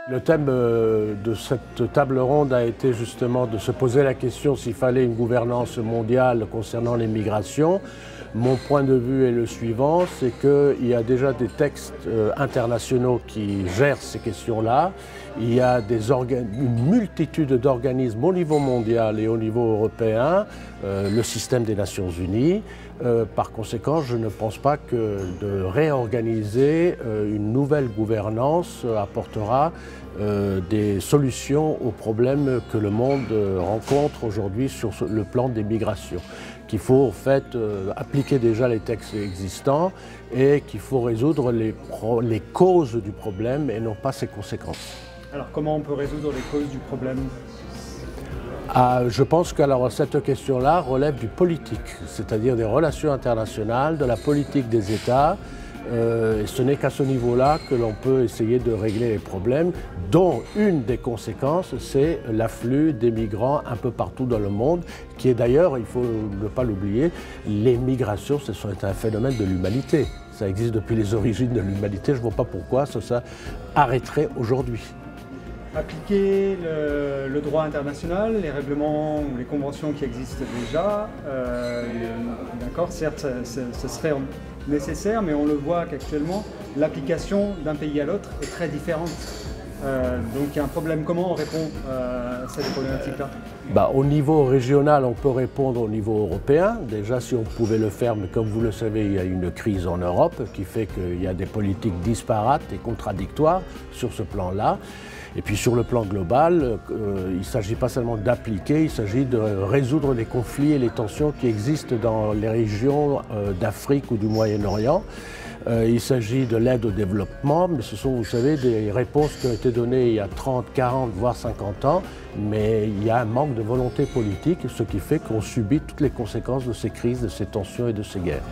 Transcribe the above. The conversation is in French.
Le thème de cette table ronde a été justement de se poser la question s'il fallait une gouvernance mondiale concernant les migrations. Mon point de vue est le suivant, c'est qu'il y a déjà des textes internationaux qui gèrent ces questions-là. Il y a une multitude d'organismes au niveau mondial et au niveau européen, le système des Nations Unies. Par conséquent, je ne pense pas que de réorganiser une nouvelle gouvernance apportera des solutions aux problèmes que le monde rencontre aujourd'hui sur le plan des migrations. Qu'il faut en fait appliquer déjà les textes existants et qu'il faut résoudre les causes du problème et non pas ses conséquences. Alors comment on peut résoudre les causes du problème ? Je pense que cette question-là relève du politique, c'est-à-dire des relations internationales, de la politique des États. Et ce n'est qu'à ce niveau-là que l'on peut essayer de régler les problèmes, dont une des conséquences, c'est l'afflux des migrants un peu partout dans le monde, qui est d'ailleurs, il faut ne pas l'oublier, les migrations, c'est un phénomène de l'humanité. Ça existe depuis les origines de l'humanité, je ne vois pas pourquoi ça arrêterait aujourd'hui. Appliquer le droit international, les règlements ou les conventions qui existent déjà, d'accord, certes, ce serait nécessaire, mais on le voit qu'actuellement, l'application d'un pays à l'autre est très différente. Donc il y a un problème. Comment on répond à cette problématique-là ? Au niveau régional, on peut répondre au niveau européen. Déjà, si on pouvait le faire, mais comme vous le savez, il y a une crise en Europe qui fait qu'il y a des politiques disparates et contradictoires sur ce plan-là. Et puis sur le plan global, il ne s'agit pas seulement d'appliquer, il s'agit de résoudre les conflits et les tensions qui existent dans les régions d'Afrique ou du Moyen-Orient. Il s'agit de l'aide au développement, mais ce sont, vous savez, des réponses qui ont été données il y a 30, 40, voire 50 ans, mais il y a un manque de volonté politique, ce qui fait qu'on subit toutes les conséquences de ces crises, de ces tensions et de ces guerres.